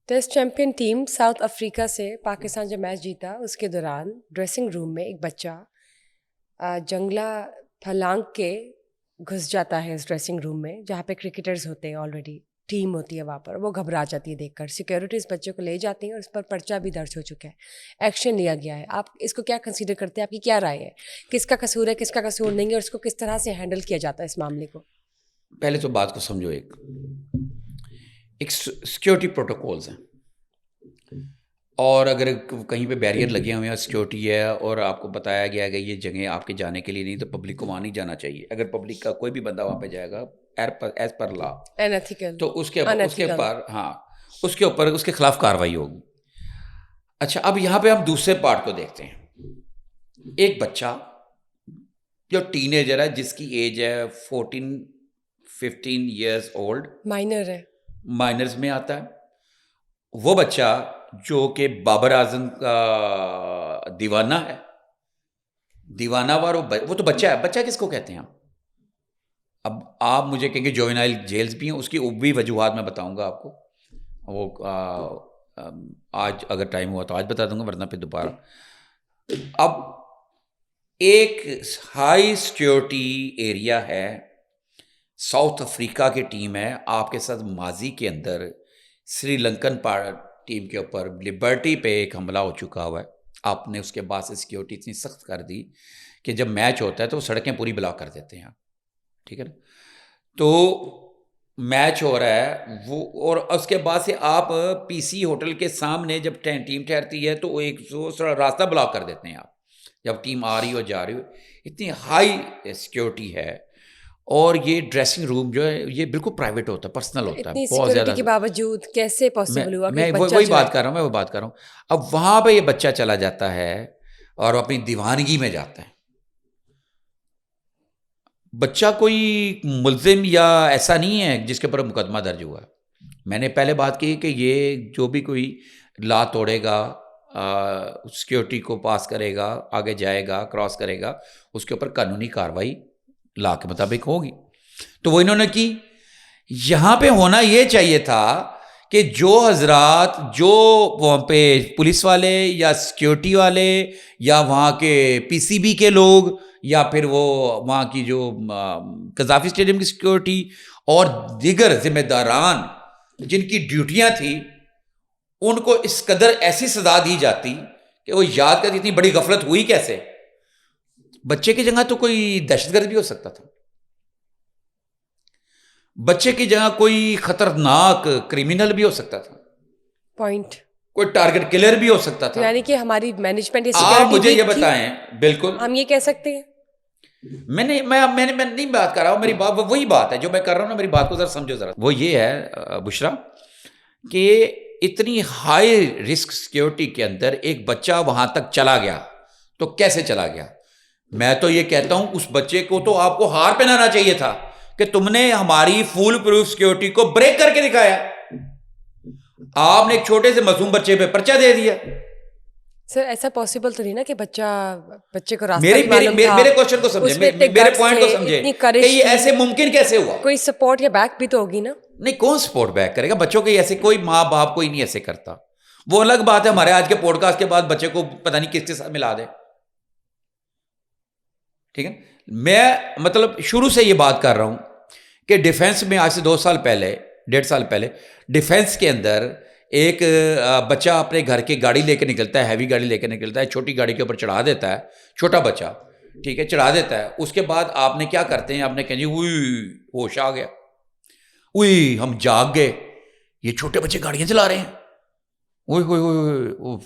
Test champion team South Africa سے پاکستان جب match جیتا اس کے دوران ڈریسنگ روم میں ایک بچہ جنگلہ پھلانگ کے گھس جاتا ہے اس ڈریسنگ روم میں جہاں پہ کرکٹرز ہوتے ہیں، آلریڈی ٹیم ہوتی ہے وہاں پر. وہ گھبرا جاتی ہے دیکھ کر. سیکورٹی اس بچے کو لے جاتی ہیں اور اس پر پرچہ بھی درج ہو چکا ہے، ایکشن لیا گیا ہے. آپ اس کو کیا کنسیڈر کرتے ہیں؟ آپ کی کیا رائے ہے؟ کس کا قصور ہے، کس کا قصور نہیں ہے، اور اس کو کس طرح سے ہینڈل کیا جاتا ہے اس معاملے کو؟ پہلے تو بات کو سمجھو، ایک سیکیورٹی پروٹوکولز ہیں، اور اگر کہیں پہ بیریئر لگے ہوئے ہیں، سیکیورٹی ہے، اور آپ کو بتایا گیا کہ یہ جگہیں آپ کے جانے کے لیے نہیں، تو پبلک کو وہاں نہیں جانا چاہیے. اگر پبلک کا کوئی بھی بندہ وہاں پہ جائے گا ایز پر لا، تو اس کے اوپر اس کے خلاف کاروائی ہوگی. اچھا، اب یہاں پہ ہم دوسرے پارٹ کو دیکھتے ہیں. ایک بچہ جو ٹین ایجر ہے، جس کی ایج ہے 14-15 ایئرس اولڈ، مائنر ہے، مائنرز میں آتا ہے. وہ بچہ جو کہ بابر اعظم کا دیوانہ ہے، دیوانہ وار، وہ تو بچہ ہے. بچہ کس کو کہتے ہیں آپ؟ اب آپ مجھے کہیں گے جوینائل جیلز بھی ہیں، اس کی بھی وجوہات میں بتاؤں گا آپ کو. وہ آج اگر ٹائم ہوا تو آج بتا دوں گا، ورنہ پھر دوبارہ. اب ایک ہائی سیکیورٹی ایریا ہے، ساؤتھ افریقہ کی ٹیم ہے، آپ کے ساتھ ماضی کے اندر سری لنکن ٹیم کے اوپر لبرٹی پہ ایک حملہ ہو چکا ہوا ہے. آپ نے اس کے بعد سے سیکیورٹی اتنی سخت کر دی کہ جب میچ ہوتا ہے تو وہ سڑکیں پوری بلاک کر دیتے ہیں. ٹھیک ہے نا؟ تو میچ ہو رہا ہے وہ، اور اس کے بعد سے آپ پی سی ہوٹل کے سامنے جب ٹیم ٹھہرتی ہے تو وہ ایک راستہ بلاک کر دیتے ہیں. آپ جب ٹیم آ رہی ہو جا رہی ہو، اتنی ہائی سیکیورٹی ہے. اور یہ ڈریسنگ روم جو ہے یہ بالکل پرائیویٹ ہوتا ہے، پرسنل ہوتا ہے. اتنی بہت زیادہ سیکورٹی کے باوجود کیسے پاسبل ہوا کہ میں بچہ وہی جو ہے؟ بات کر رہا ہوں. اب وہاں پہ یہ بچہ چلا جاتا ہے اور اپنی دیوانگی میں جاتا ہے. بچہ کوئی ملزم یا ایسا نہیں ہے جس کے اوپر مقدمہ درج ہوا ہے. میں نے پہلے بات کی کہ یہ جو بھی کوئی لا توڑے گا، سیکیورٹی کو پاس کرے گا، آگے جائے گا، کراس کرے گا، اس کے اوپر قانونی کاروائی لا کے مطابق ہوگی. تو وہ انہوں نے کی. یہاں پہ ہونا یہ چاہیے تھا کہ جو حضرات جو وہاں پہ پولیس والے یا سیکیورٹی والے یا وہاں کے پی سی بی کے لوگ یا پھر وہ وہاں کی جو قذافی اسٹیڈیم کی سیکیورٹی اور دیگر ذمہ داران جن کی ڈیوٹیاں تھیں، ان کو اس قدر ایسی سزا دی جاتی کہ وہ یاد کرتی اتنی بڑی غفلت ہوئی کیسے. بچے کی جگہ تو کوئی دہشت گرد بھی ہو سکتا تھا، بچے کی جگہ کوئی خطرناک کریمنل بھی ہو سکتا تھا، پوائنٹ، کوئی ٹارگٹ کلر بھی ہو سکتا تھا. یعنی کہ ہماری مینجمنٹ یا آپ سیکورٹی مجھے یہ ویک تھی، بتائیں. بالکل ہم یہ کہہ سکتے ہیں. میں نہیں بات کر رہا ہوں، میری بات وہی بات ہے جو میں کر رہا ہوں نا. میری بات کو ذرا سمجھو ذرا. وہ یہ ہے بشرا کہ اتنی ہائی رسک سیکیورٹی کے اندر ایک بچہ وہاں تک چلا گیا تو کیسے چلا گیا؟ میں تو یہ کہتا ہوں اس بچے کو تو آپ کو ہار پہنانا چاہیے تھا کہ تم نے ہماری فول پروف سیکیورٹی کو بریک کر کے دکھایا. آپ نے ایک چھوٹے سے معصوم بچے پہ پرچہ دے دیا. سر ایسا پاسبل تو نہیں نا کہ بچے کو راستہ بھی معلوم تھا، میرے کوشچن کو سمجھے، اس میں اتنے میرے گٹس پوائنٹ تھے، کو سمجھے اتنی کہ کرش یہ تھی. ایسے ممکن کیسے ہوا؟ کوئی سپورٹ یا بیک بھی تو ہوگی نا. نہیں، کون سپورٹ بیک کرے گا بچوں کے؟ ایسے کوئی ماں باپ کوئی نہیں ایسے کرتا. وہ الگ بات ہے ہمارے آج کے پوڈ کاسٹ کے بعد بچے کو پتہ نہیں کس کے ساتھ ملا دے. ٹھیک ہے، میں مطلب شروع سے یہ بات کر رہا ہوں کہ ڈیفنس میں آج سے 2 سال پہلے، 1.5 سال پہلے، ڈیفنس کے اندر ایک بچہ اپنے گھر کی گاڑی لے کے نکلتا ہے، ہیوی گاڑی لے کے نکلتا ہے، چھوٹی گاڑی کے اوپر چڑھا دیتا ہے، چھوٹا بچہ، ٹھیک ہے، چڑھا دیتا ہے. اس کے بعد آپ نے کیا کرتے ہیں؟ آپ نے کہا جی ہوش آ گیا، ہم جاگ گئے، یہ چھوٹے بچے گاڑیاں چلا رہے ہیں،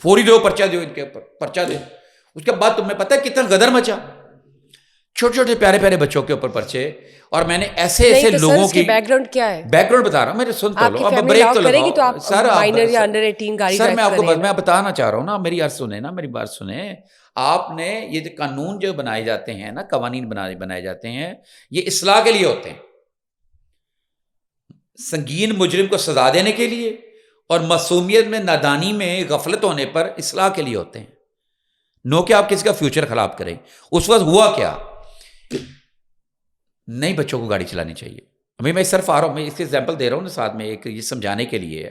فوری دو پرچہ دو ان کے اوپر، پرچہ دو. اس کے بعد تمہیں پتہ ہے کتنا غدر مچا، چھوٹے چھوٹے پیارے پیارے بچوں کے اوپر پرچے. اور میں نے ایسے لوگوں کی بیک گراؤنڈ کیا ہے، بیک گراؤنڈ بتا رہا ہوں، میرے سن تو لو، اب فیملی بریک الاؤ تو کرے گی تو لگاؤ آپ سر. مائنر یا انڈر 18 گاڑی سر ڈرائیو کریں. میں بتانا چاہ رہا ہوں نا، میری بات سنیں نا، میری بات سنیں. آپ نے یہ جو قانون جو بنائے جاتے ہیں نا، قوانین بنائے جاتے ہیں، یہ اصلاح کے لیے ہوتے ہیں، سنگین مجرم کو سزا دینے کے لیے اور معصومیت میں، نادانی میں، غفلت ہونے پر اصلاح کے لیے ہوتے ہیں. نو کہ آپ کسی کا فیوچر خراب کریں. اس وقت ہوا کیا؟ نہیں بچوں کو گاڑی چلانی چاہیے. ابھی میں صرف آ رہا ہوں، میں اس کی ایگزامپل دے رہا ہوں نا ساتھ میں، ایک یہ سمجھانے کے لیے ہے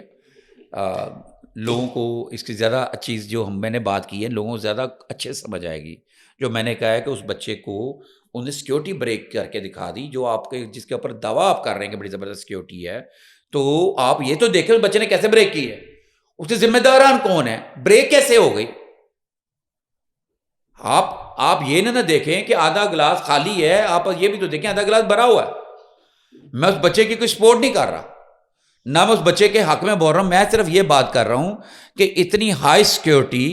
لوگوں کو اس کی زیادہ چیز جو میں نے بات کی ہے لوگوں کو زیادہ اچھے سمجھ آئے گی. جو میں نے کہا ہے کہ اس بچے کو انہوں نے سیکیورٹی بریک کر کے دکھا دی, جو آپ کے جس کے اوپر دعویٰ آپ کر رہے ہیں کہ بڑی زبردست سیکیورٹی ہے, تو آپ یہ تو دیکھیں اس بچے نے کیسے بریک کی ہے, اس کے ذمہ داران کون ہے, بریک کیسے ہو گئی. آپ یہ نہ دیکھیں کہ آدھا گلاس خالی ہے, آپ یہ بھی تو دیکھیں آدھا گلاس بھرا ہوا ہے. میں اس بچے کی کوئی سپورٹ نہیں کر رہا, نہ میں اس بچے کے حق میں بول رہا ہوں, میں صرف یہ بات کر رہا ہوں کہ اتنی ہائی سیکیورٹی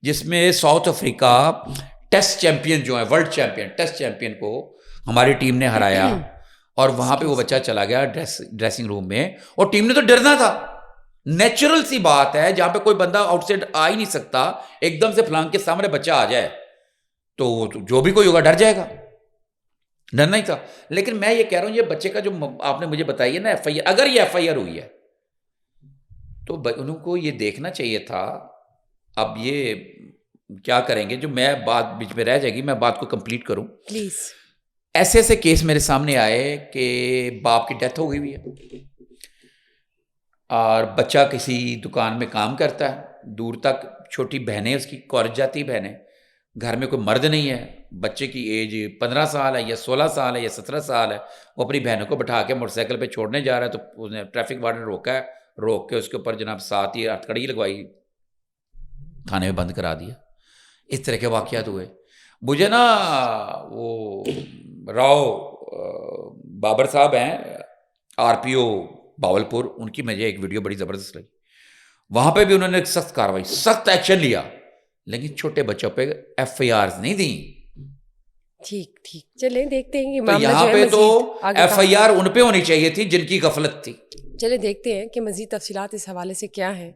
جس میں ساؤتھ افریقہ ٹیسٹ چیمپئن جو ہے, ورلڈ چیمپئن, ٹیسٹ چیمپئن کو ہماری ٹیم نے ہرایا, اور وہاں پہ وہ بچہ چلا گیا ڈریسنگ روم میں, اور ٹیم نے تو ڈرنا تھا. نیچرل سی بات ہے, جہاں پہ کوئی بندہ آؤٹ سائڈ آ ہی نہیں سکتا, ایک دم سے فلان کے سامنے بچہ آ جائے تو جو بھی کوئی ہوگا ڈر جائے گا, ڈرنا ہی تھا. لیکن میں یہ کہہ رہا ہوں یہ بچے کا جو آپ نے مجھے بتائی ہے نا ایف آئی آر, اگر یہ ایف آئی آر ہوئی ہے تو انہوں کو یہ دیکھنا چاہیے تھا. اب یہ کیا کریں گے, جو میں بات بیچ میں رہ جائے گی, میں بات کو کمپلیٹ کروں پلیز. ایسے ایسے کیس میرے سامنے آئے کہ باپ کی ڈیتھ ہو گئی ہوئی ہے اور بچہ کسی دکان میں کام کرتا ہے, دور تک چھوٹی بہنیں اس کی کالج جاتی بہنیں, گھر میں کوئی مرد نہیں ہے, بچے کی ایج 15 سال ہے یا 16 سال ہے یا 17 سال ہے, وہ اپنی بہنوں کو بٹھا کے موٹر سائیکل پہ چھوڑنے جا رہا ہے, تو اس نے ٹریفک وارڈن روکا ہے, روک کے اس کے اوپر جناب ساتھ ہی ہتھکڑی لگوائی, تھانے میں بند کرا دیا. اس طرح کے واقعات ہوئے. مجھے نا وہ راؤ بابر صاحب ہیں آر پی او باولپور, ان کی مجھے ایک ویڈیو بڑی زبردست لگی. وہاں پہ بھی انہوں نے ایک سخت کاروائی, سخت ایکشن لیا, لیکن چھوٹے بچوں پہ ایف آئی آرز نہیں دیں. ٹھیک ٹھیک, چلیں دیکھتے ہیں کہ تو معاملہ یہاں جو ہے پہ تو مزید آگے ایف آئی آر ان پہ ہونی چاہیے تھی جن کی غفلت تھی. چلے دیکھتے ہیں کہ مزید تفصیلات اس حوالے سے کیا ہیں.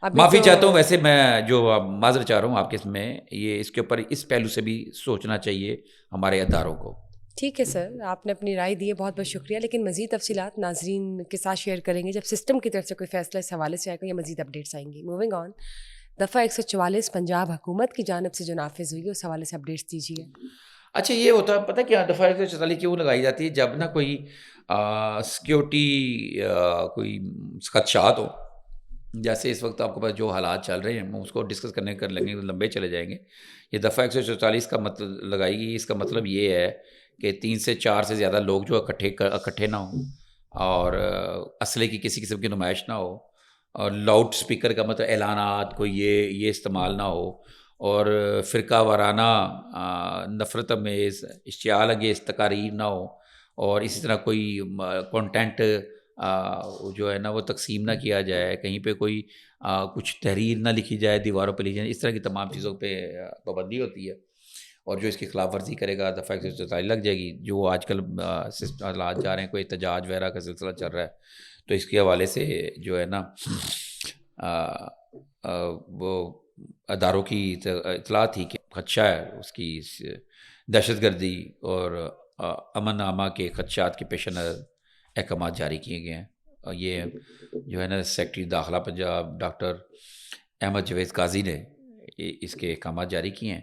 معافی چاہتا ہوں, ویسے میں جو معذرت چاہ رہا ہوں آپ کے اس میں, یہ اس کے اوپر اس پہلو سے بھی سوچنا چاہیے ہمارے اداروں کو. ٹھیک ہے سر, آپ نے اپنی رائے دی ہے, بہت بہت شکریہ. لیکن مزید تفصیلات ناظرین کے ساتھ شیئر کریں گے جب سسٹم کی طرف سے کوئی فیصلہ اس حوالے سے آئے گا یا مزید اپڈیٹس آئیں گی. موونگ آن, دفعہ 144 پنجاب حکومت کی جانب سے جو نافذ ہوئی ہے اس حوالے سے اپڈیٹس دیجیے. اچھا, یہ ہوتا ہے پتہ کیا دفعہ 144 کیوں لگائی جاتی ہے, جب نا کوئی سیکیورٹی کوئی خدشات ہو, جیسے اس وقت آپ کے پاس جو حالات چل رہے ہیں, ہم اس کو ڈسکس کرنے کر لیں گے, لمبے چلے جائیں گے. یہ دفعہ 144 کا مطلب لگائی گئی, اس کا مطلب یہ ہے کہ 3 سے 4 سے زیادہ لوگ جو اکٹھے نہ ہوں, اور اسلحے کی کسی قسم کی نمائش نہ ہو, اور لاؤڈ سپیکر کا مطلب اعلانات کوئی یہ استعمال نہ ہو, اور فرقہ وارانہ نفرت امیز اشتعال انگیز تقاریر نہ ہو, اور اسی طرح کوئی کانٹینٹ جو ہے نا وہ تقسیم نہ کیا جائے, کہیں پہ کوئی کچھ تحریر نہ لکھی جائے, دیواروں پہ لکھی جائے, اس طرح کی تمام چیزوں پہ پابندی ہوتی ہے. اور جو اس کی خلاف ورزی کرے گا دفعہ 144 لگ جائے گی. جو آج کل حالات جا رہے ہیں, کوئی احتجاج وغیرہ کا سلسلہ چل رہا ہے, تو اس کے حوالے سے جو ہے نا وہ اداروں کی اطلاع تھی کہ خدشہ ہے اس کی دہشت گردی اور امن عامہ کے خدشات کے پیش نظر احکامات جاری کیے گئے ہیں. اور یہ جو ہے نا سیکرٹری داخلہ پنجاب ڈاکٹر احمد جوید قاضی نے اس کے احکامات جاری کیے ہیں.